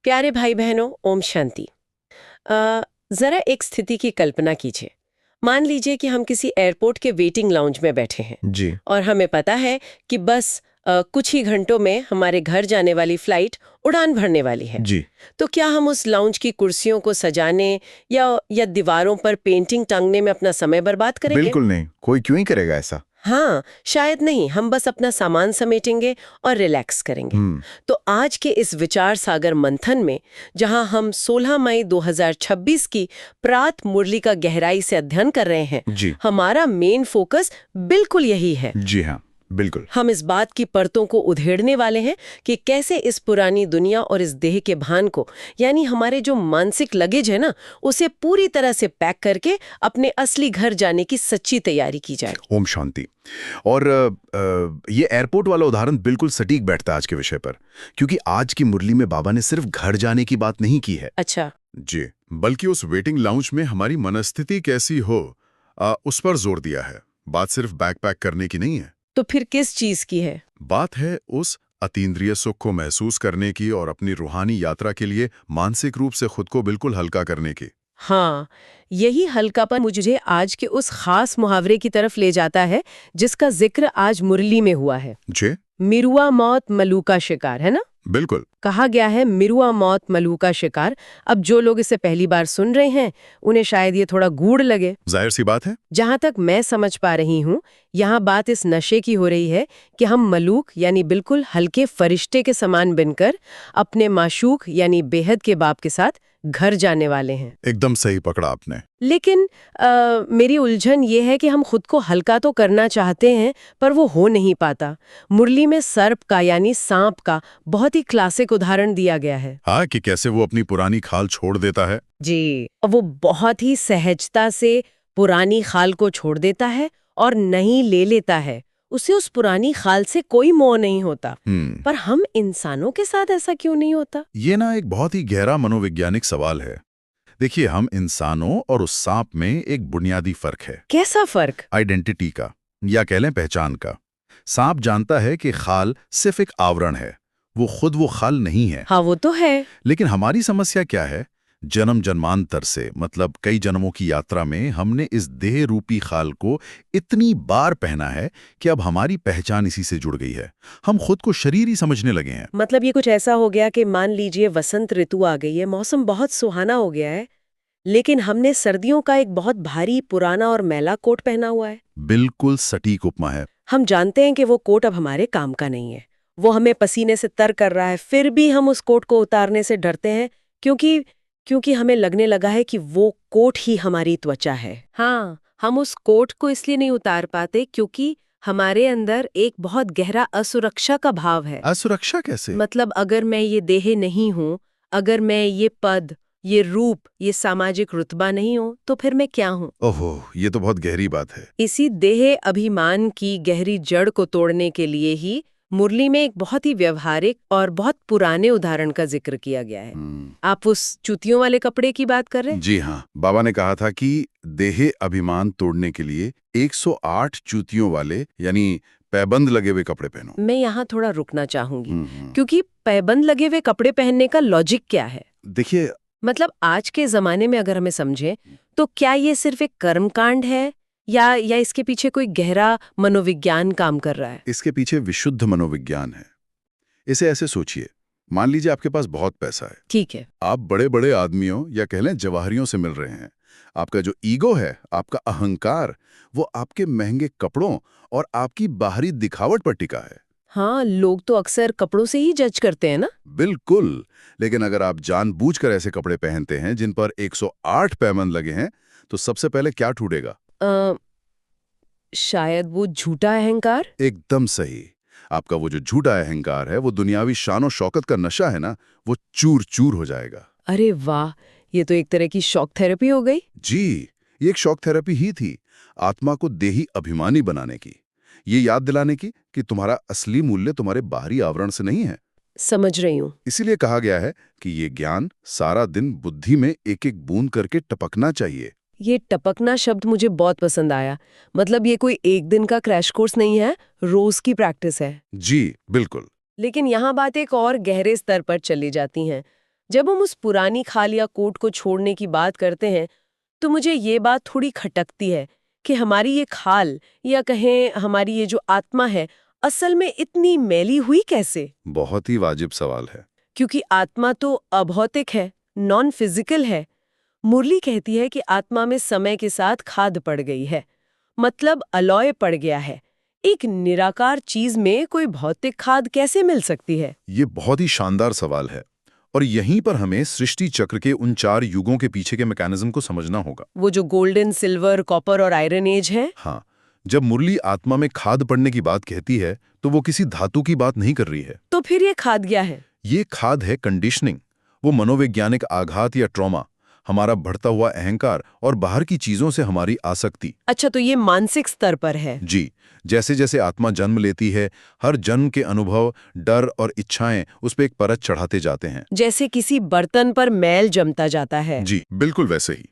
प्यारे भाई बहनों, ओम शांति। जरा एक स्थिति की कल्पना कीजिए। मान लीजिए कि हम किसी एयरपोर्ट के वेटिंग लाउंज में बैठे हैं जी। और हमें पता है कि बस कुछ ही घंटों में हमारे घर जाने वाली फ्लाइट उड़ान भरने वाली है। जी। तो क्या हम उस लाउंज की कुर्सियों को सजाने या दीवारों पर पेंटिंग टांगने में अपना समय बर्बाद करेंगे? बिल्कुल नहीं, कोई क्यों ही करेगा ऐसा। हाँ, शायद नहीं। हम बस अपना सामान समेटेंगे और रिलैक्स करेंगे। तो आज के इस विचार सागर मंथन में, जहां हम 16 मई 2026 की प्रात मुरली का गहराई से अध्ययन कर रहे हैं, जी। हमारा मेन फोकस बिल्कुल यही है। जी हाँ, बिल्कुल। हम इस बात की परतों को उधेड़ने वाले हैं कि कैसे इस पुरानी दुनिया और इस देह के भान को, यानी हमारे जो मानसिक लगेज है ना, उसे पूरी तरह से पैक करके अपने असली घर जाने की सच्ची तैयारी की जाए। ओम शांति। और ये एयरपोर्ट वाला उदाहरण बिल्कुल सटीक बैठता है आज के विषय पर, क्योंकि आज की मुरली में बाबा ने सिर्फ घर जाने की बात नहीं की है। अच्छा। जी, बल्कि उस वेटिंग लाउंज में हमारी मनस्थिति कैसी हो, उस पर जोर दिया है। बात सिर्फ बैग पैक करने की नहीं है। तो फिर किस चीज की है? बात है उस अतीन्द्रिय सुख को महसूस करने की और अपनी रूहानी यात्रा के लिए मानसिक रूप से खुद को बिल्कुल हल्का करने की। हाँ, यही हल्कापन मुझे आज के उस खास मुहावरे की तरफ ले जाता है जिसका जिक्र आज मुरली में हुआ है। जी, मिरुआ मौत मलू का शिकार, है ना? बिल्कुल। कहा गया है मिरुआ मौत मलू का शिकार। अब जो लोग इसे पहली बार सुन रहे हैं, उन्हें शायद ये थोड़ा गूढ़ लगे। जाहिर सी बात है। जहां तक मैं समझ पा रही हूँ, यहाँ बात इस नशे की हो रही है कि हम मलूक यानी बिल्कुल हल्के फरिश्ते के समान बनकर अपने माशूक यानी बेहद के बाप के साथ घर जाने वाले हैं। एकदम सही पकड़ा आपने। लेकिन मेरी उलझन ये है कि हम खुद को हल्का तो करना चाहते हैं, पर वो हो नहीं पाता। मुरली में सर्प का यानी सांप का बहुत ही क्लासिक उदाहरण दिया गया है। हाँ, कि कैसे वो अपनी पुरानी खाल छोड़ देता है। जी, और वो बहुत ही सहजता से पुरानी खाल को छोड़ देता है और नई ले लेता है। उसे उस पुरानी खाल से कोई मोह नहीं होता। पर हम इंसानों के साथ ऐसा क्यों नहीं होता? ये ना एक बहुत ही गहरा मनोवैज्ञानिक सवाल है। देखिए, हम इंसानों और उस सांप में एक बुनियादी फर्क है। कैसा फर्क? आइडेंटिटी का, या कह लें पहचान का। सांप जानता है कि खाल सिर्फ एक आवरण है, वो खुद वो खाल नहीं है। हाँ, वो तो है। लेकिन हमारी समस्या क्या है? जन्म जन्मांतर से, मतलब कई जन्मों की यात्रा में हमने इस देह रूपी खाल को इतनी बार पहना है कि अब हमारी पहचान इसी से जुड़ गई है। हम खुद को शरीर ही समझने लगे हैं। मतलब ये कुछ ऐसा हो गया कि मान लीजिए वसंत ऋतु आ गई है, मौसम बहुत सुहाना हो गया है, लेकिन हमने सर्दियों का एक बहुत भारी पुराना और मैला कोट पहना हुआ है। बिल्कुल सटीक उपमा है। हम जानते हैं कि वो कोट अब हमारे काम का नहीं है, वो हमें पसीने से तर कर रहा है, फिर भी हम उस कोट को उतारने से डरते हैं क्योंकि हमें लगने लगा है कि वो कोट ही हमारी त्वचा है। हाँ, हम उस कोट को इसलिए नहीं उतार पाते क्योंकि हमारे अंदर एक बहुत गहरा असुरक्षा का भाव है। असुरक्षा कैसे? मतलब अगर मैं ये देह नहीं हूँ, अगर मैं ये पद, ये रूप, ये सामाजिक रुतबा नहीं हूँ, तो फिर मैं क्या हूँ? ओहो, ये तो बहुत गहरी बात है। इसी देह अभिमान की गहरी जड़ को तोड़ने के लिए ही मुरली में एक बहुत ही व्यवहारिक और बहुत पुराने उदाहरण का जिक्र किया गया है। आप उस चूतियों वाले कपड़े की बात कर रहे हैं? जी हाँ, बाबा ने कहा था कि देह अभिमान तोड़ने के लिए 108 चूतियों वाले यानी पैबंद लगे हुए कपड़े पहनो। मैं यहाँ थोड़ा रुकना चाहूंगी, क्योंकि पैबंद लगे हुए कपड़े पहनने का लॉजिक क्या है? देखिए, मतलब आज के जमाने में अगर हमें समझें, तो क्या ये सिर्फ एक कर्मकांड है या इसके पीछे कोई गहरा मनोविज्ञान काम कर रहा है? इसके पीछे विशुद्ध मनोविज्ञान है। इसे ऐसे सोचिए, मान लीजिए आपके पास बहुत पैसा है। ठीक है। आप बड़े बड़े आदमियों या कह लें जवाहरियों से मिल रहे हैं। आपका जो ईगो है, आपका अहंकार, वो आपके महंगे कपड़ों और आपकी बाहरी दिखावट पर टिका है। हाँ, लोग तो अक्सर कपड़ों से ही जज करते हैं ना। बिल्कुल। लेकिन अगर आप जानबूझकर ऐसे कपड़े पहनते हैं जिन पर 108 पैबंद लगे हैं, तो सबसे पहले क्या टूटेगा? शायद वो झूठा अहंकार। एकदम सही। आपका वो जो झूठा अहंकार है, वो दुनियावी शान और शौकत का नशा है ना, वो चूर चूर हो जाएगा। अरे वाह, ये तो एक तरह की शॉक थेरेपी हो गई। जी, ये एक शॉक थेरेपी ही थी, आत्मा को देही अभिमानी बनाने की, ये याद दिलाने की कि तुम्हारा असली मूल्य तुम्हारे बाहरी आवरण से नहीं है। समझ रही हूँ। इसीलिए कहा गया है कि ये ज्ञान सारा दिन बुद्धि में एक एक बूंद करके टपकना चाहिए। ये टपकना शब्द मुझे बहुत पसंद आया। मतलब ये कोई एक दिन का क्रैश कोर्स नहीं है, रोज की प्रैक्टिस है। जी, बिल्कुल। लेकिन यहाँ बात एक और गहरे स्तर पर चली जाती हैं। जब हम उस पुरानी खाल या कोट को छोड़ने की बात करते हैं तो मुझे ये बात थोड़ी खटकती है कि हमारी ये खाल या कहें हमारी ये जो आत्मा है असल में इतनी मैली हुई कैसे? बहुत ही वाजिब सवाल है। क्योंकि आत्मा तो अभौतिक है, नॉन फिजिकल है। मुरली कहती है कि आत्मा में समय के साथ खाद पड़ गई है, मतलब अलॉय पड़ गया है। एक निराकार चीज में कोई भौतिक खाद कैसे मिल सकती है? ये बहुत ही शानदार सवाल है और यहीं पर हमें सृष्टि चक्र के उन 4 युगों के पीछे के मैकेनिज्म को समझना होगा। वो जो गोल्डन, सिल्वर, कॉपर और आयरन एज है। हाँ, जब मुरली आत्मा में खाद पड़ने की बात कहती है तो वो किसी धातु की बात नहीं कर रही है। तो फिर ये खाद क्या है? ये खाद है कंडीशनिंग, वो मनोवैज्ञानिक आघात या ट्रॉमा, हमारा बढ़ता हुआ अहंकार और बाहर की चीजों से हमारी आसक्ति। अच्छा, तो ये मानसिक स्तर पर है। जी, जैसे जैसे आत्मा जन्म लेती है, हर जन्म के अनुभव, डर और इच्छाएं उस पर एक परत चढ़ाते जाते हैं। जैसे किसी बर्तन पर मैल जमता जाता है। जी, बिल्कुल वैसे ही।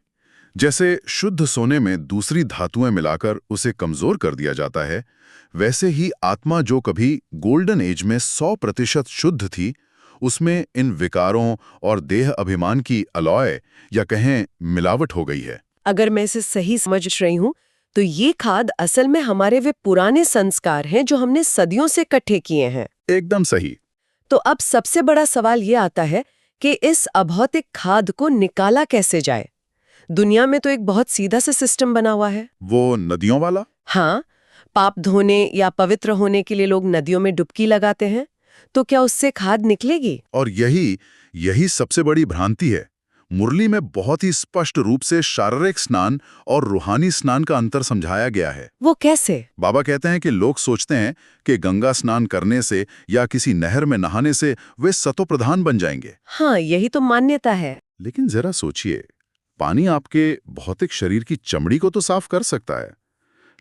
जैसे शुद्ध सोने में दूसरी धातुएं मिलाकर उसे कमजोर कर दिया जाता है, वैसे ही आत्मा जो कभी गोल्डन एज में 100% शुद्ध थी, उसमें इन विकारों और देह अभिमान की अलॉय या कहें मिलावट हो गई है। अगर मैं इसे सही समझ रही हूँ तो ये खाद असल में हमारे वे पुराने संस्कार हैं जो हमने सदियों से इकट्ठे किए हैं। एकदम सही। तो अब सबसे बड़ा सवाल ये आता है कि इस अभौतिक खाद को निकाला कैसे जाए? दुनिया में तो एक बहुत सीधा सा सिस्टम बना हुआ है। वो नदियों वाला? हाँ, पाप धोने या पवित्र होने के लिए लोग नदियों में डुबकी लगाते हैं। तो क्या उससे खाद निकलेगी? और यही सबसे बड़ी भ्रांति है। मुरली में बहुत ही स्पष्ट रूप से शारीरिक स्नान और रूहानी स्नान का अंतर समझाया गया है। वो कैसे? बाबा कहते हैं कि लोग सोचते हैं कि गंगा स्नान करने से या किसी नहर में नहाने से वे सतोप्रधान बन जाएंगे। हाँ, यही तो मान्यता है। लेकिन जरा सोचिए, पानी आपके भौतिक शरीर की चमड़ी को तो साफ कर सकता है,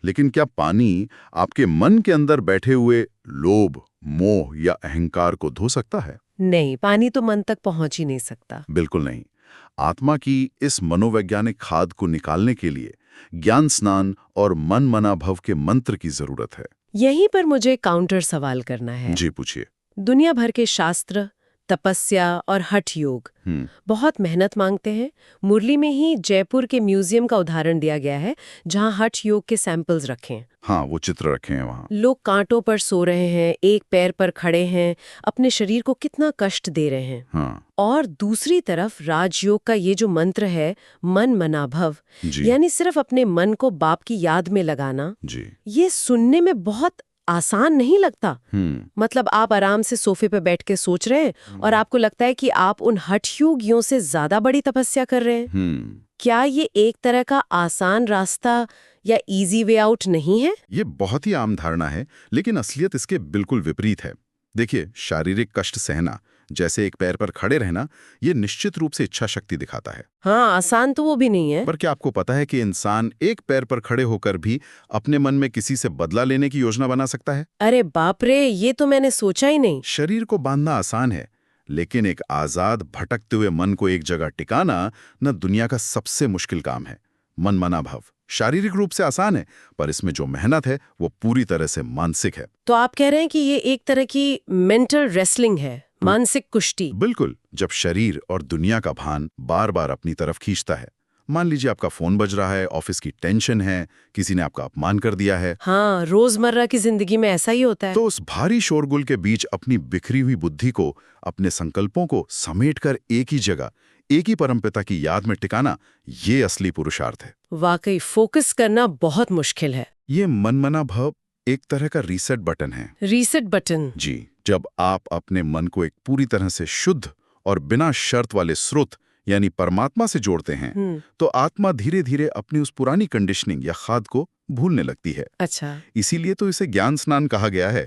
लेकिन क्या पानी आपके मन के अंदर बैठे हुए लोभ, मोह या अहंकार को धो सकता है? नहीं, पानी तो मन तक पहुंच ही नहीं सकता। बिल्कुल नहीं। आत्मा की इस मनोवैज्ञानिक खाद को निकालने के लिए ज्ञान स्नान और मन मना भव के मंत्र की जरूरत है। यहीं पर मुझे काउंटर सवाल करना है। जी पूछिए। दुनिया भर के शास्त्र, तपस्या और हठ योग बहुत मेहनत मांगते हैं। मुरली में ही जयपुर के म्यूजियम का उदाहरण दिया गया है जहां हठ योग के सैंपल्स रखे हैं। हाँ, वो चित्र रखे हैं वहाँ। लोग कांटों पर सो रहे हैं, एक पैर पर खड़े हैं, अपने शरीर को कितना कष्ट दे रहे हैं। हाँ। और दूसरी तरफ राजयोग का ये जो मंत्र है, मन मना भव, यानी सिर्फ अपने मन को बाप की याद में लगाना, ये सुनने में बहुत आसान नहीं लगता। मतलब आप आराम से सोफे पे बैठ के सोच रहे हैं और आपको लगता है कि आप उन हठ योगियों से ज्यादा बड़ी तपस्या कर रहे हैं। क्या ये एक तरह का आसान रास्ता या इजी वे आउट नहीं है? ये बहुत ही आम धारणा है, लेकिन असलियत इसके बिल्कुल विपरीत है। देखिए, शारीरिक कष्ट सहना, जैसे एक पैर पर खड़े रहना, ये निश्चित रूप से इच्छा शक्ति दिखाता है। हाँ, आसान तो वो भी नहीं है। पर क्या आपको पता है कि इंसान एक पैर पर खड़े होकर भी अपने मन में किसी से बदला लेने की योजना बना सकता है? अरे बाप रे, ये तो मैंने सोचा ही नहीं। शरीर को बांधना आसान है, लेकिन एक आजाद भटकते हुए मन को एक जगह टिकाना न दुनिया का सबसे मुश्किल काम है। मन मना भव शारीरिक रूप से आसान है, पर इसमें जो मेहनत है वो पूरी तरह से मानसिक है। तो आप कह रहे हैं कि ये एक तरह की मेंटल रेसलिंग है, मानसिक कुश्ती। बिल्कुल। जब शरीर और दुनिया का भान बार बार अपनी तरफ खींचता है, मान लीजिए आपका फोन बज रहा है, ऑफिस की टेंशन है, किसी ने आपका अपमान कर दिया है। हाँ, रोजमर्रा की जिंदगी में ऐसा ही होता है। तो उस भारी शोरगुल के बीच अपनी बिखरी हुई बुद्धि को, अपने संकल्पों को समेटकर एक ही जगह, एक ही परमपिता की याद में टिकाना, ये असली पुरुषार्थ है। वाकई फोकस करना बहुत मुश्किल है। ये मनमना भव एक तरह का रीसेट बटन है। Reset button? जी, जब आप अपने मन को एक पूरी तरह से शुद्ध और बिना शर्त वाले स्रोत यानी परमात्मा से जोड़ते हैं, तो आत्मा धीरे धीरे अपनी उस पुरानी कंडीशनिंग या खाद को भूलने लगती है। अच्छा, इसीलिए तो इसे ज्ञान स्नान कहा गया है।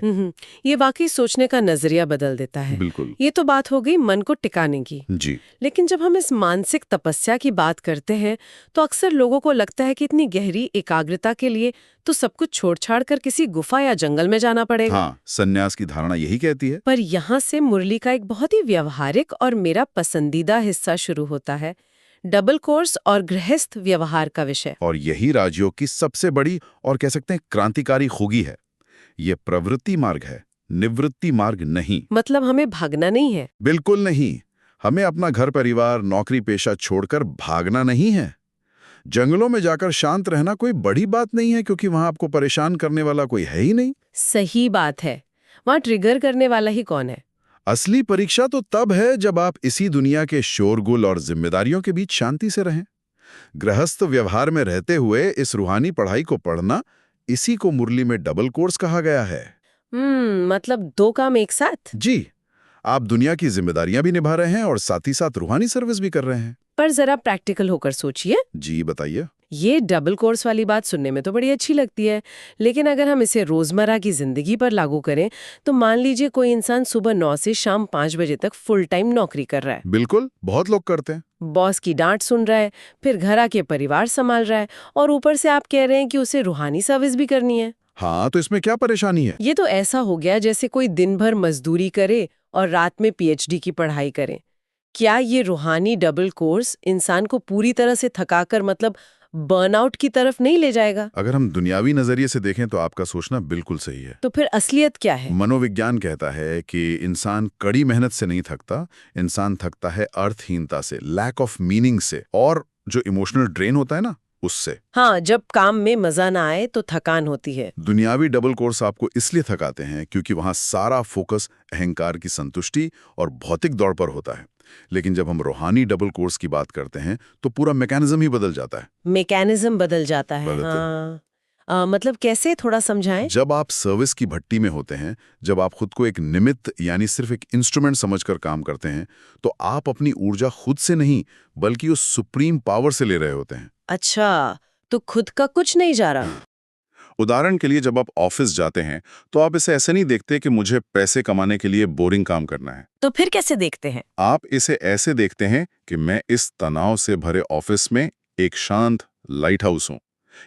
ये वाकई सोचने का नजरिया बदल देता है। बिल्कुल। ये तो बात हो गई मन को टिकाने की। जी। लेकिन जब हम इस मानसिक तपस्या की बात करते हैं तो अक्सर लोगों को लगता है कि इतनी गहरी एकाग्रता के लिए तो सब कुछ छोड़-छाड़ कर किसी गुफा या जंगल में जाना पड़ेगा। हाँ, संन्यास की धारणा यही कहती है। पर यहाँ से मुरली का एक बहुत ही व्यवहारिक और मेरा पसंदीदा हिस्सा शुरू होता है, डबल कोर्स और गृहस्थ व्यवहार का विषय। और यही राजयोग की सबसे बड़ी और कह सकते हैं क्रांतिकारी खूबी है। ये प्रवृत्ति मार्ग है, निवृत्ति मार्ग नहीं। मतलब हमें भागना नहीं है? बिल्कुल नहीं। हमें अपना घर परिवार नौकरी पेशा छोड़कर भागना नहीं है। जंगलों में जाकर शांत रहना कोई बड़ी बात नहीं है, क्योंकि वहां आपको परेशान करने वाला कोई है ही नहीं। सही बात है। वहाँ ट्रिगर करने वाला ही कौन है? असली परीक्षा तो तब है जब आप इसी दुनिया के शोरगुल और जिम्मेदारियों के बीच शांति से रहें। गृहस्थ व्यवहार में रहते हुए इस रूहानी पढ़ाई को पढ़ना, इसी को मुरली में डबल कोर्स कहा गया है। मतलब दो काम एक साथ? जी, आप दुनिया की जिम्मेदारियां भी निभा रहे हैं और साथ ही साथ रूहानी सर्विस भी कर रहे हैं। पर जरा प्रैक्टिकल होकर सोचिए। जी बताइए। ये डबल कोर्स वाली बात सुनने में तो बड़ी अच्छी लगती है, लेकिन अगर हम इसे रोजमर्रा की जिंदगी पर लागू करें तो मान लीजिए कोई इंसान सुबह 9 से शाम 5 बजे तक फुल टाइम नौकरी कर रहा है। बिल्कुल, बहुत लोग करते हैं। बॉस की डांट सुन रहा है, फिर घर आके परिवार संभाल रहा है, और ऊपर से आप कह रहे हैं कि उसे रूहानी सर्विस भी करनी है। हाँ, तो इसमें क्या परेशानी है? ये तो ऐसा हो गया जैसे कोई दिन भर मजदूरी करे और रात में पीएचडी की पढ़ाई करे। क्या ये रूहानी डबल कोर्स इंसान को पूरी तरह से थकाकर मतलब बर्नआउट की तरफ नहीं ले जाएगा? अगर हम दुनियावी नजरिए से देखें तो आपका सोचना बिल्कुल सही है। तो फिर असलियत क्या है? मनोविज्ञान कहता है कि इंसान कड़ी मेहनत से नहीं थकता, इंसान थकता है अर्थहीनता से, लैक ऑफ मीनिंग से, और जो इमोशनल ड्रेन होता है ना, उससे। हाँ, जब काम में मजा ना आए तो थकान होती है। दुनियावी डबल कोर्स आपको इसलिए थकाते हैं क्योंकि वहां सारा फोकस अहंकार की संतुष्टि और भौतिक दौड़ पर होता है। लेकिन जब हम रूहानी डबल कोर्स की बात करते हैं तो पूरा मैकेनिज्म ही बदल जाता है। मैकेनिज्म बदल जाता है? बदलता हाँ। मतलब कैसे, थोड़ा समझाएं। जब आप सर्विस की भट्टी में होते हैं, जब आप खुद को एक निमित्त यानी सिर्फ एक इंस्ट्रूमेंट समझकर काम करते हैं, तो आप अपनी ऊर्जा खुद से नहीं बल्कि उस सुप्रीम पावर से ले रहे होते हैं। अच्छा, तो खुद का कुछ नहीं जा रहा? उदाहरण के लिए, जब आप ऑफिस जाते हैं तो आप इसे ऐसे नहीं देखते कि मुझे पैसे कमाने के लिए बोरिंग काम करना है। तो फिर कैसे देखते हैं? आप इसे ऐसे देखते हैं कि मैं इस तनाव से भरे ऑफिस में एक शांत लाइट हाउस हूं।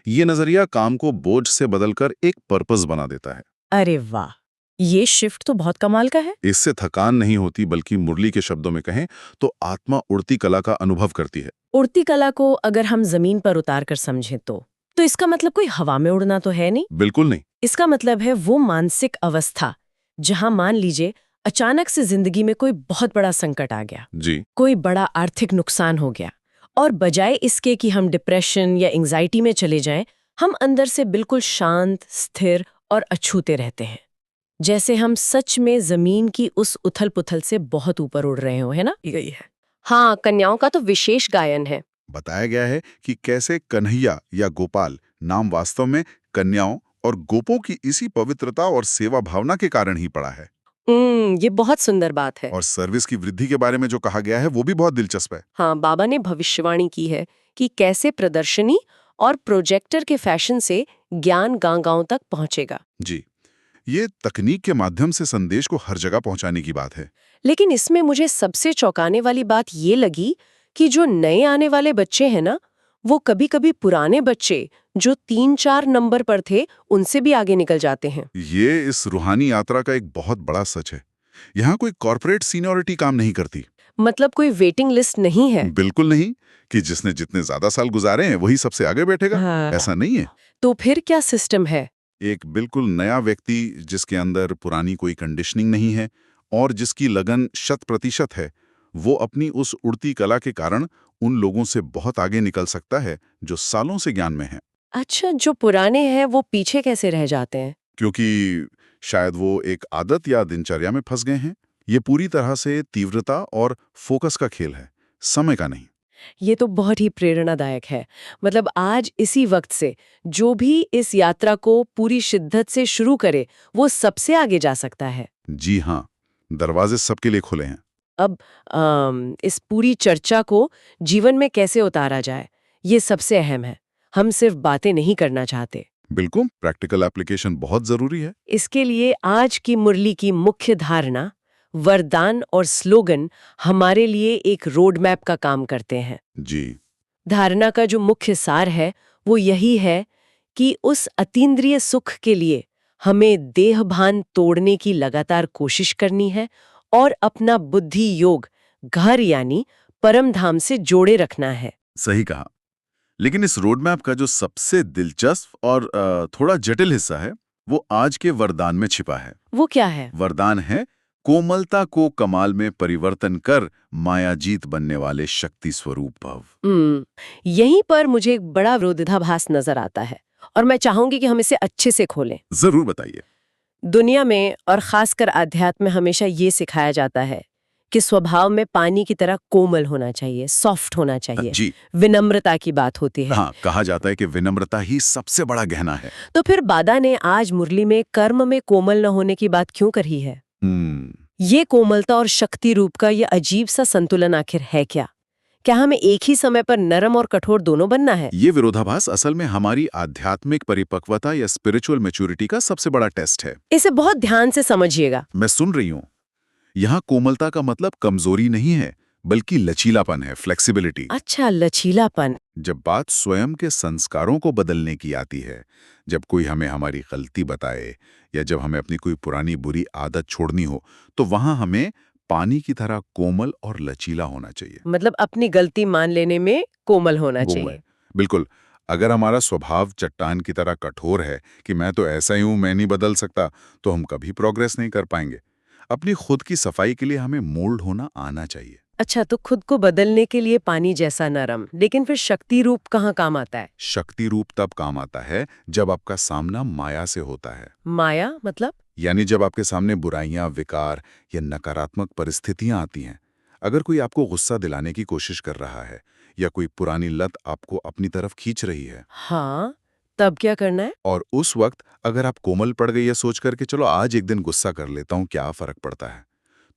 ये नजरिया काम को बोझ से बदलकर एक पर्पस बना देता है। अरे वाह, ये शिफ्ट तो बहुत कमाल का है। इससे थकान नहीं होती, बल्कि मुरली के शब्दों में कहें तो आत्मा उड़ती कला का अनुभव करती है। उड़ती कला को अगर हम जमीन पर उतार कर समझें तो इसका मतलब कोई हवा में उड़ना तो है नहीं? बिल्कुल नहीं। इसका मतलब है वो मानसिक अवस्था जहां मान लीजिए अचानक से जिंदगी में कोई बहुत बड़ा संकट आ गया, जी, कोई बड़ा आर्थिक नुकसान हो गया, और बजाय इसके कि हम डिप्रेशन या एंजाइटी में चले जाएं, हम अंदर से बिल्कुल शांत, स्थिर और अछूते रहते हैं, जैसे हम सच में जमीन की उस उथल-पुथल से बहुत ऊपर उड़ रहे हो, है ना? यही है। हाँ, कन्याओं का तो विशेष गायन है। बताया गया है कि कैसे कन्हैया या गोपाल नाम वास्तव में कन्याओं और गोपों की इसी पवित्रता और सेवा भावना के कारण ही पड़ा है। ये बहुत सुंदर बात है। और सर्विस की वृद्धि के बारे में जो कहा गया है वो भी बहुत दिलचस्प है। हाँ, बाबा ने भविष्यवाणी की है कि कैसे प्रदर्शनी और प्रोजेक्टर के फैशन से ज्ञान गांव-गांव तक पहुंचेगा। जी, ये तकनीक के माध्यम से संदेश को हर जगह पहुंचाने की बात है। लेकिन इसमें मुझे सबसे चौंकाने वाली बात ये लगी कि जो नए आने वाले बच्चे हैं ना, वो कभी-कभी पुराने बच्चे जो 3-4 नंबर पर थे उनसे भी आगे निकल जाते हैं। ये इस रूहानी यात्रा का एक बहुत बड़ा सच है। यहाँ कोई कॉर्पोरेट सीनियरिटी काम नहीं करती। मतलब कोई वेटिंग लिस्ट नहीं है? बिल्कुल नहीं कि जिसने जितने ज्यादा साल गुजारे हैं वही सबसे आगे बैठेगा। हाँ। ऐसा नहीं है। तो फिर क्या सिस्टम है? एक बिल्कुल नया व्यक्ति जिसके अंदर पुरानी कोई कंडीशनिंग नहीं है और जिसकी लगन 100% है, वो अपनी उस उड़ती कला के कारण उन लोगों से बहुत आगे निकल सकता है जो सालों से ज्ञान में हैं। अच्छा, जो पुराने हैं वो पीछे कैसे रह जाते हैं? क्योंकि शायद वो एक आदत या दिनचर्या में फंस गए हैं। ये पूरी तरह से तीव्रता और फोकस का खेल है, समय का नहीं। ये तो बहुत ही प्रेरणादायक है। मतलब आज इसी वक्त से जो भी इस यात्रा को पूरी शिद्दत से शुरू करे वो सबसे आगे जा सकता है। जी हाँ, दरवाजे सबके लिए खुले हैं। अब इस पूरी चर्चा को जीवन में कैसे उतारा जाए, ये सबसे अहम है। हम सिर्फ बातें नहीं करना चाहते। बिल्कुल, प्रैक्टिकल एप्लीकेशन बहुत जरूरी है। इसके लिए आज की मुरली की मुख्य धारणा, वरदान और स्लोगन हमारे लिए एक रोड मैप का काम करते हैं। जी, धारणा का जो मुख्य सार है वो यही है कि उस अतीन्द्रिय सुख के लिए हमें देहभान तोड़ने की लगातार कोशिश करनी है और अपना बुद्धि योग घर यानी परम धाम से जोड़े रखना है। सही कहा। लेकिन इस रोड मैप का जो सबसे दिलचस्प और थोड़ा जटिल हिस्सा है वो आज के वरदान में छिपा है। वो क्या है? वरदान है कोमलता को कमाल में परिवर्तन कर मायाजीत बनने वाले शक्ति स्वरूप भव। यहीं पर मुझे एक बड़ा विरोधाभास नजर आता है और मैं चाहूंगी कि हम इसे अच्छे से खोलें। जरूर बताइए। दुनिया में और खासकर आध्यात्म में हमेशा ये सिखाया जाता है कि स्वभाव में पानी की तरह कोमल होना चाहिए, सॉफ्ट होना चाहिए। जी विनम्रता की बात होती है। हाँ, कहा जाता है कि विनम्रता ही सबसे बड़ा गहना है। तो फिर बादा ने आज मुरली में कर्म में कोमल न होने की बात क्यों कही है? ये कोमलता और शक्ति रूप का ये अजीब सा संतुलन आखिर है क्या? क्या हमें एक ही समय पर नरम और कठोर दोनों बनना है? ये विरोधाभास असल में हमारी आध्यात्मिक परिपक्वता या स्पिरिचुअल मैच्योरिटी का सबसे बड़ा टेस्ट है। इसे बहुत ध्यान से समझिएगा। मैं सुन रही हूँ। यहाँ कोमलता का मतलब कमजोरी नहीं है, बल्कि लचीलापन है, फ्लेक्सिबिलिटी। अच्छा, लचीलापन। जब बात स्वयं के संस्कारों को बदलने की आती है, जब कोई हमें हमारी गलती बताए या जब हमें अपनी कोई पुरानी बुरी आदत छोड़नी हो, तो वहां हमें पानी की तरह कोमल और लचीला होना चाहिए। मतलब अपनी गलती मान लेने में कोमल होना चाहिए। बिल्कुल। अगर हमारा स्वभाव चट्टान की तरह कठोर है कि मैं तो ऐसा ही हूं, मैं नहीं बदल सकता, तो हम कभी प्रोग्रेस नहीं कर पाएंगे। अपनी खुद की सफाई के लिए हमें मोल्ड होना आना चाहिए। अच्छा, तो खुद को बदलने के लिए पानी जैसा नरम, लेकिन फिर शक्ति रूप कहाँ काम आता है? शक्ति रूप तब काम आता है जब आपका सामना माया से होता है। माया मतलब? यानी जब आपके सामने बुराइयां, विकार या नकारात्मक परिस्थितियां आती हैं। अगर कोई आपको गुस्सा दिलाने की कोशिश कर रहा है या कोई पुरानी लत आपको अपनी तरफ खींच रही है, हाँ, तब क्या करना है? और उस वक्त अगर आप कोमल पड़ गई है सोच करके चलो आज एक दिन गुस्सा कर लेता हूं, क्या फर्क पड़ता है,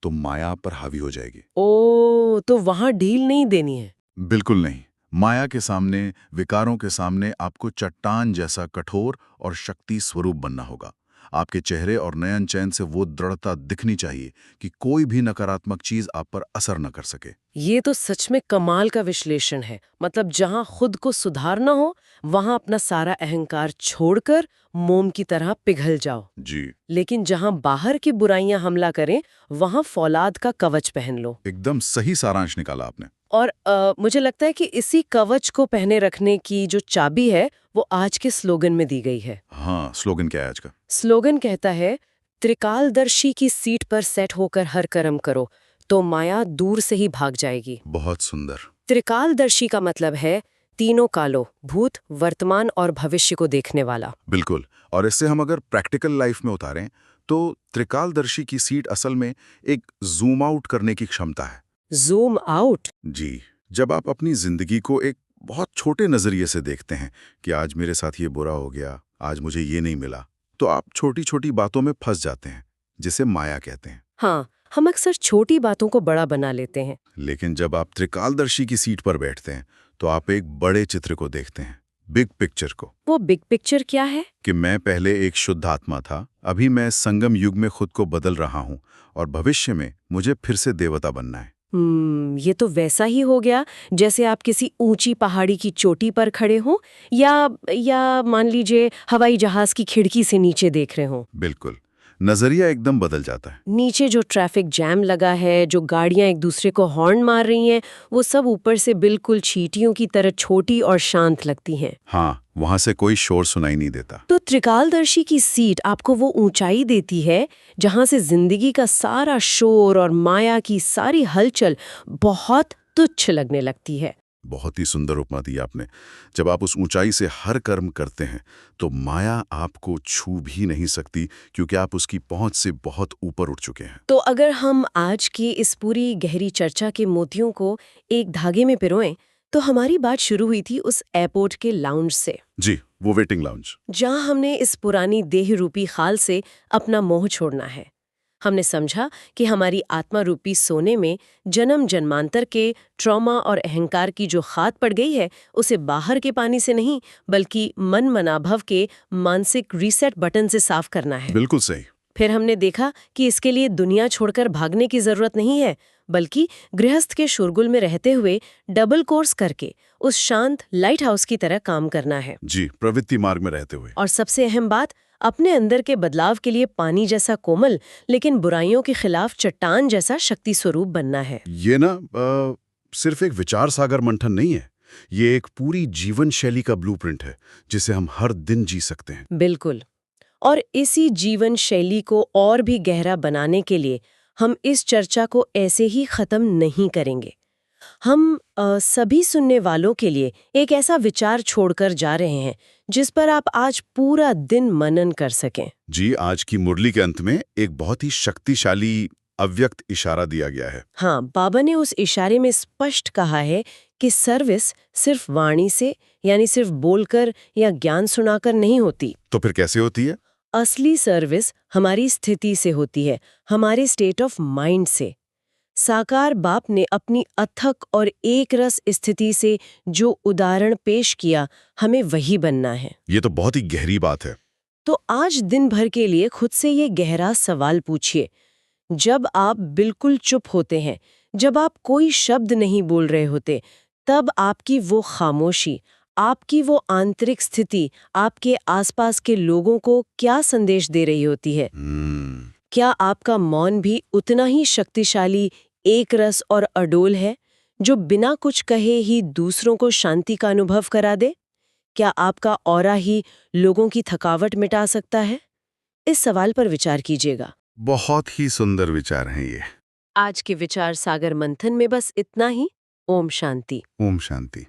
तो माया आप पर हावी हो जाएगी। ओ, तो वहां ढील नहीं देनी है? बिल्कुल नहीं। माया के सामने, विकारों के सामने आपको चट्टान जैसा कठोर और शक्ति स्वरूप बनना होगा। आपके चेहरे और नयन चैन से वो दृढ़ता दिखनी चाहिए कि कोई भी नकारात्मक चीज आप पर असर न कर सके। ये तो सच में कमाल का विश्लेषण है। मतलब जहां खुद को सुधारना हो, वहां अपना सारा अहंकार छोड़कर मोम की तरह पिघल जाओ। जी, लेकिन जहां बाहर की बुराइयां हमला करें, वहां फौलाद का कवच पहन लो। एकदम सही सारांश निकाला आपने। और मुझे लगता है कि इसी कवच को पहने रखने की जो चाबी है, वो आज के स्लोगन में दी गई है। हाँ, स्लोगन क्या है आज का? स्लोगन कहता है, त्रिकालदर्शी की सीट पर सेट होकर हर कर्म करो, तो माया दूर से ही भाग जाएगी। बहुत सुंदर। त्रिकालदर्शी का मतलब है तीनों कालों, भूत, वर्तमान और भविष्य को देखने वाला। बिल्कुल। और इससे हम अगर प्रैक्टिकल लाइफ में उतारें तो त्रिकालदर्शी की सीट असल में एक जूम आउट करने की क्षमता है। Zoom out? जी, जब आप अपनी जिंदगी को एक बहुत छोटे नजरिए से देखते हैं कि आज मेरे साथ ये बुरा हो गया, आज मुझे ये नहीं मिला, तो आप छोटी छोटी बातों में फंस जाते हैं, जिसे माया कहते हैं। हाँ, हम अक्सर छोटी बातों को बड़ा बना लेते हैं। लेकिन जब आप त्रिकालदर्शी की सीट पर बैठते हैं तो आप एक बड़े चित्र को देखते हैं, बिग पिक्चर को। वो बिग पिक्चर क्या है? कि मैं पहले एक शुद्ध आत्मा था, अभी मैं संगम युग में खुद को बदल रहा हूं और भविष्य में मुझे फिर से देवता बनना है। ये तो वैसा ही हो गया जैसे आप किसी ऊंची पहाड़ी की चोटी पर खड़े हों या मान लीजिए हवाई जहाज की खिड़की से नीचे देख रहे हों। बिल्कुल, नजरिया एकदम बदल जाता है। नीचे जो ट्रैफिक जैम लगा है, जो गाड़ियां एक दूसरे को हॉर्न मार रही हैं, वो सब ऊपर से बिल्कुल चींटियों की तरह छोटी और शांत लगती हैं। हाँ, वहां से कोई शोर सुनाई नहीं देता। तो त्रिकालदर्शी की सीट आपको वो ऊंचाई देती है जहां से जिंदगी का सारा शोर और माया की सारी हलचल बहुत तुच्छ लगने लगती है। बहुत ही सुंदर उपमा दी आपने। जब आप उस ऊंचाई से हर कर्म करते हैं तो माया आपको छू भी नहीं सकती, क्योंकि आप उसकी पहुंच से बहुत ऊपर उठ चुके हैं। तो अगर हम आज की इस पूरी गहरी चर्चा के मोतियों को एक धागे में पिरोएं, तो हमारी बात शुरू हुई थी उस एयरपोर्ट के लाउंज से। जी, वो वेटिंग लाउंज, जहां हमने इस पुरानी देह रूपी खाल से अपना मोह छोड़ना है। हमने समझा कि हमारी आत्मा रूपी सोने में जन्म जन्मांतर के ट्रॉमा और अहंकार की जो खाद पड़ गई है, उसे बाहर के पानी से नहीं बल्कि मन मनाभव के मानसिक रीसेट बटन से साफ करना है। बिल्कुल सही। फिर हमने देखा कि इसके लिए दुनिया छोड़कर भागने की जरूरत नहीं है, बल्कि गृहस्थ के शोरगुल में रहते हुए डबल कोर्स करके उस शांत लाइट हाउस की तरह काम करना है। जी, प्रवृत्ति मार्ग में रहते हुए। और सबसे अहम बात, अपने अंदर के बदलाव के लिए पानी जैसा कोमल लेकिन बुराइयों के खिलाफ चट्टान जैसा शक्ति स्वरूप बनना है। ये ना सिर्फ एक विचार सागर मंथन नहीं है, ये एक पूरी जीवन शैली का ब्लूप्रिंट है जिसे हम हर दिन जी सकते हैं। बिल्कुल। और इसी जीवन शैली को और भी गहरा बनाने के लिए हम इस चर्चा को ऐसे ही खत्म नहीं करेंगे। हम सभी सुनने वालों के लिए एक ऐसा विचार छोड़कर जा रहे हैं जिस पर आप आज पूरा दिन मनन कर सकें। जी, आज की मुरली के अंत में एक बहुत ही शक्तिशाली अव्यक्त इशारा दिया गया है। हाँ, बाबा ने उस इशारे में स्पष्ट कहा है कि सर्विस सिर्फ वाणी से, यानी सिर्फ बोलकर या ज्ञान सुनाकर नहीं होती। तो फिर कैसे होती है? असली सर्विस हमारी स्थिति से होती है, हमारे स्टेट ऑफ माइंड से। साकार बाप ने अपनी अथक और एक रस स्थिति से जो उदाहरण पेश किया, हमें वही बनना है। ये तो बहुत ही गहरी बात है। तो आज दिन भर के लिए खुद से ये गहरा सवाल पूछिए। जब आप बिल्कुल चुप होते हैं, जब आप कोई शब्द नहीं बोल रहे होते, तब आपकी वो खामोशी, आपकी वो आंतरिक स्थिति आपके आसपास के लोगों को क्या संदेश दे रही होती है? क्या आपका मौन भी उतना ही शक्तिशाली, एक रस और अडोल है, जो बिना कुछ कहे ही दूसरों को शांति का अनुभव करा दे? क्या आपका ऑरा ही लोगों की थकावट मिटा सकता है? इस सवाल पर विचार कीजिएगा। बहुत ही सुंदर विचार हैं ये। आज के विचार सागर मंथन में बस इतना ही। ओम शांति। ओम शांति।